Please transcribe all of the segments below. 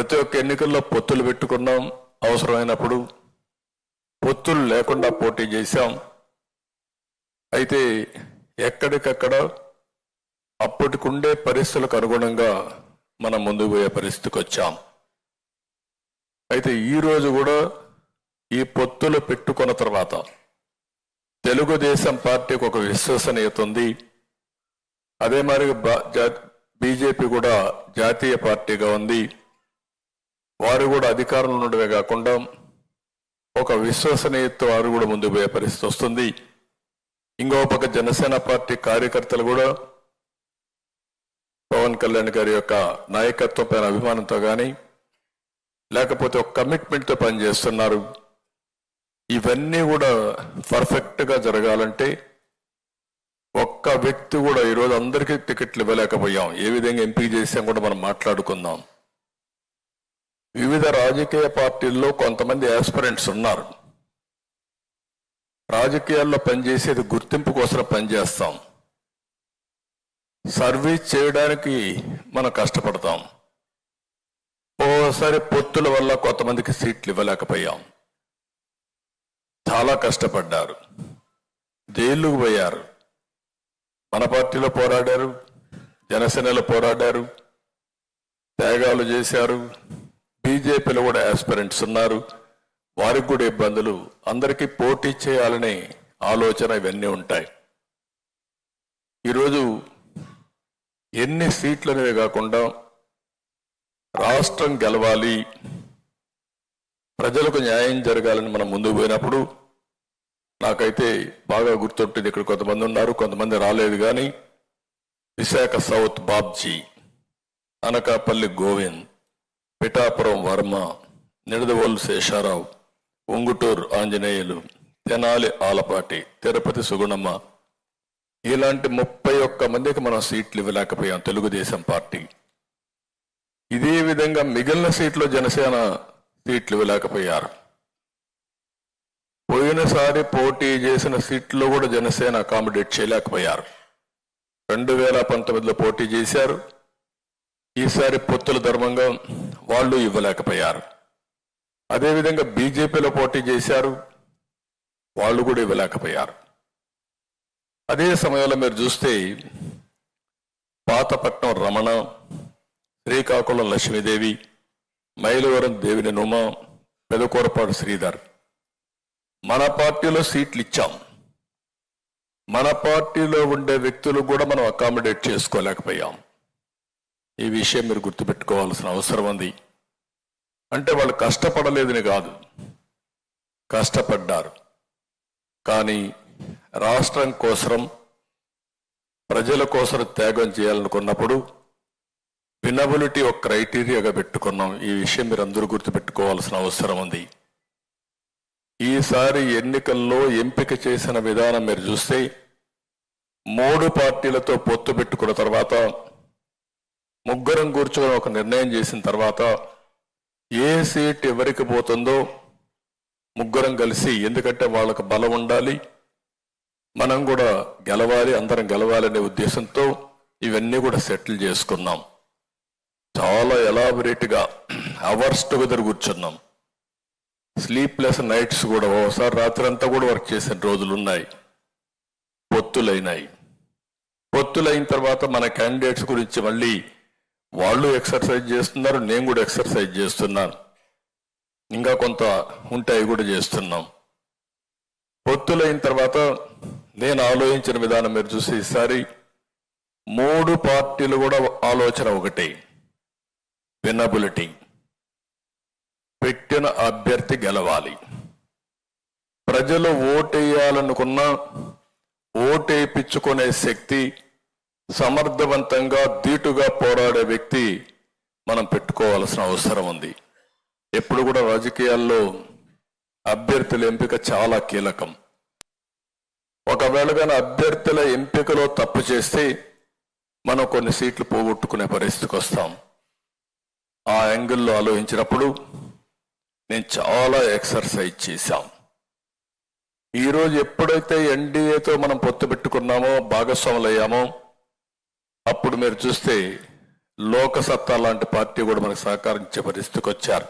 ప్రతి ఒక్క ఎన్నికల్లో పొత్తులు పెట్టుకున్నాం, అవసరమైనప్పుడు పొత్తులు లేకుండా పోటీ చేశాం. అయితే ఎక్కడికక్కడ అప్పటికుండే పరిస్థితులకు అనుగుణంగా మనం ముందుకు పోయే పరిస్థితికి వచ్చాం. అయితే ఈరోజు కూడా ఈ పొత్తులు పెట్టుకున్న తర్వాత తెలుగుదేశం పార్టీకి ఒక విశ్వసనీయత ఉంది. అదే మరి బీజేపీ కూడా జాతీయ పార్టీగా ఉంది. వారు కూడా అధికారంలో ఉండడమే కాకుండా ఒక విశ్వసనీయత వారు కూడా ముందుకు పోయే పరిస్థితి వస్తుంది. ఇంకో పక్క జనసేన పార్టీ కార్యకర్తలు కూడా పవన్ కళ్యాణ్ గారి యొక్క నాయకత్వం పైన అభిమానంతో కానీ లేకపోతే ఒక కమిట్మెంట్తో పనిచేస్తున్నారు. ఇవన్నీ కూడా పర్ఫెక్ట్గా జరగాలంటే ఒక్క వ్యక్తి కూడా ఈరోజు అందరికీ టికెట్లు ఇవ్వలేకపోయాం. ఏ విధంగా ఎంపిక చేసాం కూడా మనం మాట్లాడుకుందాం. వివిధ రాజకీయ పార్టీల్లో కొంతమంది ఆస్పిరెంట్స్ ఉన్నారు. రాజకీయాల్లో పనిచేసేది గుర్తింపు కోసం పనిచేస్తాం, సర్వీస్ చేయడానికి మనం కష్టపడతాం. ఓసారి పొత్తుల వల్ల కొంతమందికి సీట్లు ఇవ్వలేకపోయాం. చాలా కష్టపడ్డారు, జైలుకు పోయారు. మన పార్టీలో పోరాడారు, జనసేనలో పోరాడారు, త్యాగాలు చేశారు. బీజేపీలో కూడా ఆస్పిరెంట్స్ ఉన్నారు, వారికి కూడా ఇబ్బందులు. అందరికీ పోటీ చేయాలనే ఆలోచన ఇవన్నీ ఉంటాయి. ఈరోజు ఎన్ని సీట్లు అనేవి కాకుండా రాష్ట్రం గెలవాలి, ప్రజలకు న్యాయం జరగాలని మనం ముందుకు పోయినప్పుడు నాకైతే బాగా గుర్తుంటుంది. ఇక్కడ కొంతమంది ఉన్నారు, కొంతమంది రాలేదు. కానీ విశాఖ సౌత్ బాబ్జీ, అనకాపల్లి గోవింద్, పిఠాపురం వర్మ, నిడదవోలు శేషారావు, ఉంగుటూరు ఆంజనేయులు, తెనాలి ఆలపాటి, తిరుపతి సుగుణమ్మ, ఇలాంటి 31 మందికి మనం సీట్లు ఇవ్వలేకపోయాం తెలుగుదేశం పార్టీ. ఇదే విధంగా మిగిలిన సీట్లు జనసేన సీట్లు ఇవ్వలేకపోయారు. పోయినసారి పోటీ చేసిన సీట్లు కూడా జనసేన అకామిడేట్ చేయలేకపోయారు. 2019లో పోటీ చేశారు, ఈసారి పొత్తుల ధర్మంగా వాళ్ళు ఇవ్వలేకపోయారు. అదేవిధంగా బీజేపీలో పోటీ చేశారు, వాళ్ళు కూడా ఇవ్వలేకపోయారు. అదే సమయంలో మీరు చూస్తే పాతపట్నం రమణ, శ్రీకాకుళం లక్ష్మీదేవి, మైలవరం దేవిని నుమ, పెదకూరపాడు శ్రీధర్, మన పార్టీలో సీట్లు ఇచ్చాం. మన పార్టీలో ఉండే వ్యక్తులు కూడా మనం అకామిడేట్ చేసుకోలేకపోయాం. ఈ విషయం మీరు గుర్తుపెట్టుకోవాల్సిన అవసరం ఉంది. అంటే వాళ్ళు కష్టపడలేదని కాదు, కష్టపడ్డారు. కానీ రాష్ట్రం కోసం, ప్రజల కోసం త్యాగం చేయాలనుకున్నప్పుడు వినబిలిటీ ఒక క్రైటీరియాగా పెట్టుకున్నాం. ఈ విషయం మీరు అందరూ గుర్తుపెట్టుకోవాల్సిన అవసరం ఉంది. ఈసారి ఎన్నికల్లో ఎంపిక చేసిన విధానం మీరు చూస్తే 3 పార్టీలతో పొత్తు పెట్టుకున్న తర్వాత, ముగ్గురం కూర్చొని ఒక నిర్ణయం చేసిన తర్వాత ఏ సీట్ ఎవరికి పోతుందో ముగ్గురం కలిసి, ఎందుకంటే వాళ్ళకు బలం ఉండాలి, మనం కూడా గెలవాలి, అందరం గెలవాలనే ఉద్దేశంతో ఇవన్నీ కూడా సెటిల్ చేసుకున్నాం. చాలా ఎలాబొరేట్గా అవర్స్ టుగెదర్ కూర్చున్నాం. స్లీప్లెస్ నైట్స్ కూడా, ఓసారి రాత్రి అంతా కూడా వర్క్ చేసిన రోజులు ఉన్నాయి. పొత్తులైనాయి. పొత్తులైన తర్వాత మన క్యాండిడేట్స్ గురించి మళ్ళీ వాళ్ళు ఎక్సర్సైజ్ చేస్తున్నారు, నేను కూడా ఎక్సర్సైజ్ చేస్తున్నాను. ఇంకా కొంత ఉంటాయి కూడా చేస్తున్నాం. పొత్తులైన తర్వాత నేను ఆలోచించిన విధానం మీరు చూసి, ఈసారి 3 పార్టీలు కూడా ఆలోచన ఒకటే, వినబిలిటీ. పెట్టిన అభ్యర్థి గెలవాలి. ప్రజలు ఓటేయాలనుకున్నా ఓటేయించుకునే శక్తి, సమర్థవంతంగా ధీటుగా పోరాడే వ్యక్తి మనం పెట్టుకోవాల్సిన అవసరం ఉంది. ఎప్పుడు కూడా రాజకీయాల్లో అభ్యర్థుల ఎంపిక చాలా కీలకం. ఒకవేళ కానీ అభ్యర్థుల ఎంపికలో తప్పు చేస్తే మనం కొన్ని సీట్లు పోగొట్టుకునే పరిస్థితికి వస్తాం. ఆ యాంగిల్లో ఆలోచించినప్పుడు నేను చాలా ఎక్సర్సైజ్ చేశాం. ఈరోజు ఎప్పుడైతే ఎన్డీఏతో మనం పొత్తు పెట్టుకున్నామో, భాగస్వాములు అయ్యామో, అప్పుడు మీరు చూస్తే లోకసత్తా లాంటి పార్టీ కూడా మనకు సహకరించే పరిస్థితికి వచ్చారు.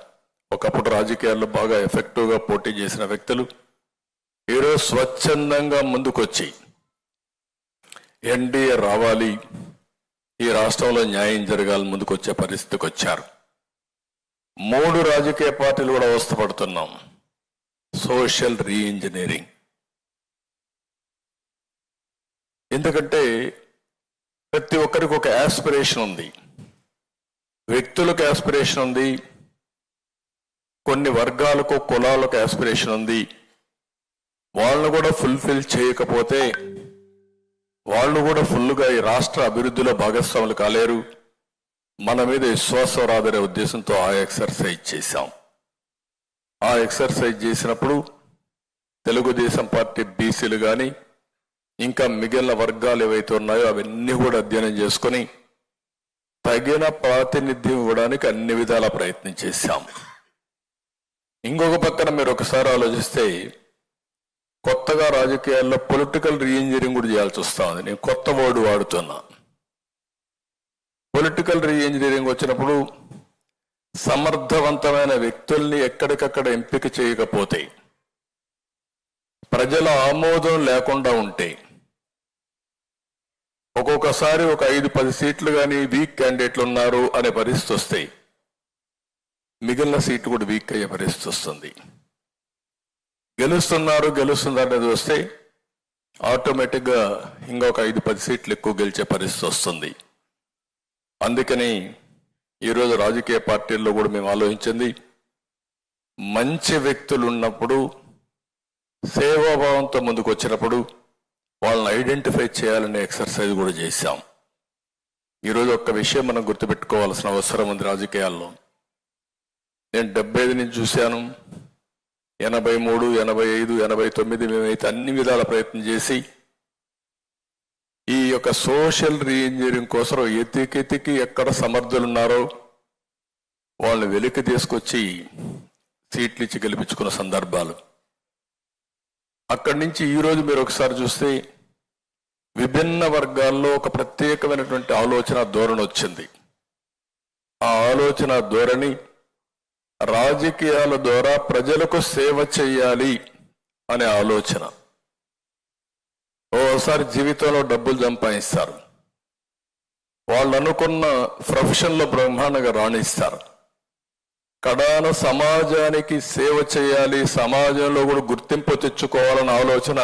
ఒకప్పుడు రాజకీయాల్లో బాగా ఎఫెక్టివ్గా పోటీ చేసిన వ్యక్తులు ఈరోజు స్వచ్ఛందంగా ముందుకొచ్చి ఎన్డీఏ రావాలి, ఈ రాష్ట్రంలో న్యాయం జరగాలని ముందుకొచ్చే పరిస్థితికి వచ్చారు. 3 రాజకీయ పార్టీలు కూడా అవస్థపడుతున్నాం. Social re-engineering. ఎందుకంటే ప్రతి ఒక్కరికి ఒక యాస్పిరేషన్ ఉంది, వ్యక్తులకు యాస్పిరేషన్ ఉంది, కొన్ని వర్గాలకు కులాలకు యాస్పిరేషన్ ఉంది. వాళ్ళను కూడా ఫుల్ఫిల్ చేయకపోతే వాళ్ళు కూడా ఫుల్గా ఈ రాష్ట్ర అభివృద్ధిలో భాగస్వాములు కాలేరు. మన మీద విశ్వాసం రాదనే ఉద్దేశంతో ఆ ఎక్సర్సైజ్ చేశాం. ఆ ఎక్సర్సైజ్ చేసినప్పుడు తెలుగుదేశం పార్టీ బీసీలు కానీ ఇంకా మిగిలిన వర్గాలు ఏవైతే ఉన్నాయో అవన్నీ కూడా అధ్యయనం చేసుకొని తగిన ప్రాతినిధ్యం ఇవ్వడానికి అన్ని విధాల ప్రయత్నం చేశాం. ఇంకొక పక్కన మీరు ఒకసారి ఆలోచిస్తే కొత్తగా రాజకీయాల్లో పొలిటికల్ రీఇంజనీరింగ్ కూడా చేయాల్సి వస్తా ఉంది. నేను కొత్త వర్డ్ వాడుతున్నా. పొలిటికల్ రీఇంజనీరింగ్ వచ్చినప్పుడు సమర్థవంతమైన వ్యక్తుల్ని ఎక్కడికక్కడ ఎంపిక చేయకపోతే, ప్రజల ఆమోదం లేకుండా ఉంటే, ఒక్కొక్కసారి ఒక 5-10 సీట్లు కానీ వీక్ క్యాండిడేట్లు ఉన్నారు అనే పరిస్థితి వస్తాయి. మిగిలిన సీట్లు కూడా వీక్ అయ్యే పరిస్థితి వస్తుంది. గెలుస్తున్నారు అనేది వస్తే ఆటోమేటిక్గా ఇంకొక 5-10 సీట్లు ఎక్కువ గెలిచే పరిస్థితి వస్తుంది. అందుకని ఈరోజు రాజకీయ పార్టీల్లో కూడా మేము ఆలోచించింది, మంచి వ్యక్తులు ఉన్నప్పుడు, సేవాభావంతో ముందుకు వచ్చినప్పుడు వాళ్ళని ఐడెంటిఫై చేయాలనే ఎక్సర్సైజ్ కూడా చేశాం. ఈరోజు ఒక్క విషయం మనం గుర్తుపెట్టుకోవాల్సిన అవసరం ఉంది రాజకీయాల్లో. నేను 75 నుంచి చూశాను, 83, 85, 89 మేమైతే అన్ని విధాల ప్రయత్నం చేసి ఈ యొక్క సోషల్ రీఇంజనీరింగ్ కోసం ఎతికి ఎక్కడ సమర్థులు ఉన్నారో వాళ్ళని వెలికి తీసుకొచ్చి సీట్లు ఇచ్చి గెలిపించుకున్న సందర్భాలు. అక్కడి నుంచి ఈరోజు మీరు ఒకసారి చూస్తే విభిన్న వర్గాల్లో ఒక ప్రత్యేకమైనటువంటి ఆలోచన ధోరణి వచ్చింది. ఆ ఆలోచన ధోరణి రాజకీయాల ద్వారా ప్రజలకు సేవ చేయాలి అనే ఆలోచన. ఓసారి జీవితంలో డబ్బులు సంపాదిస్తారు, వాళ్ళు అనుకున్న ప్రొఫెషన్లో బ్రహ్మాండంగా రాణిస్తారు. కడాన సమాజానికి సేవ చేయాలి, సమాజంలో కూడా గుర్తింపు తెచ్చుకోవాలన్న ఆలోచన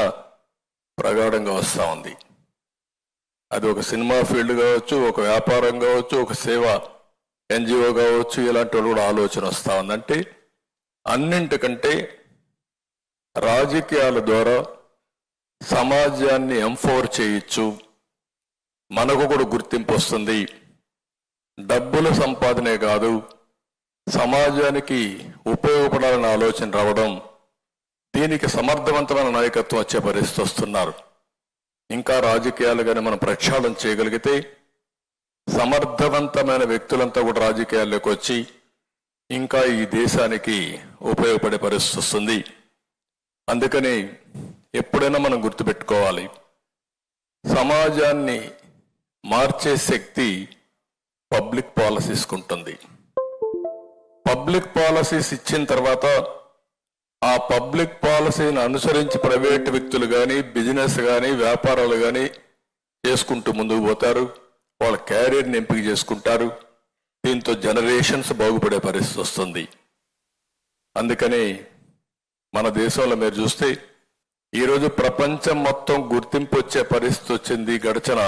ప్రగాఢంగా వస్తూ ఉంది. అది ఒక సినిమా ఫీల్డ్ కావచ్చు, ఒక వ్యాపారం కావచ్చు, ఒక సేవ ఎన్జిఓ కావచ్చు, ఇలాంటి వాళ్ళు కూడా ఆలోచన వస్తూ ఉందంటే అన్నింటికంటే రాజకీయాల ద్వారా సమాజాన్ని ఎంపవర్ చేయొచ్చు, మనకు కూడా గుర్తింపు వస్తుంది. డబ్బుల సంపాదనే కాదు, సమాజానికి ఉపయోగపడాలన్న ఆలోచన రావడం, దీనికి సమర్థవంతమైన నాయకత్వం వచ్చే పరిస్థితి వస్తున్నారు. ఇంకా రాజకీయాలు కానీ మనం ప్రక్షాళన చేయగలిగితే సమర్థవంతమైన వ్యక్తులంతా కూడా రాజకీయాల్లోకి వచ్చి ఇంకా ఈ దేశానికి ఉపయోగపడే పరిస్థితి వస్తుంది. అందుకని ఎప్పుడైనా మనం గుర్తుపెట్టుకోవాలి, సమాజాన్ని మార్చే శక్తి పబ్లిక్ పాలసీస్కి ఉంటుంది. పబ్లిక్ పాలసీస్ ఇచ్చిన తర్వాత ఆ పబ్లిక్ పాలసీని అనుసరించి ప్రైవేట్ వ్యక్తులు కానీ, బిజినెస్ కానీ, వ్యాపారాలు కానీ చేసుకుంటూ ముందుకు పోతారు, వాళ్ళ క్యారియర్ని ఎంపిక చేసుకుంటారు. దీంతో జనరేషన్స్ బాగుపడే పరిస్థితి వస్తుంది. అందుకని మన దేశంలో మీరు చూస్తే ఈరోజు ప్రపంచం మొత్తం గుర్తింపు వచ్చే పరిస్థితి వచ్చింది. గడిచిన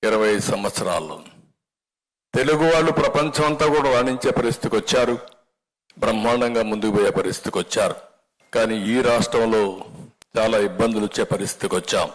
25 సంవత్సరాల్లో తెలుగు వాళ్ళు ప్రపంచం అంతా కూడా రాణించే పరిస్థితికి వచ్చారు, బ్రహ్మాండంగా ముందుకు పోయే పరిస్థితికి వచ్చారు. కానీ ఈ రాష్ట్రంలో చాలా ఇబ్బందులు వచ్చే పరిస్థితికి వచ్చాం.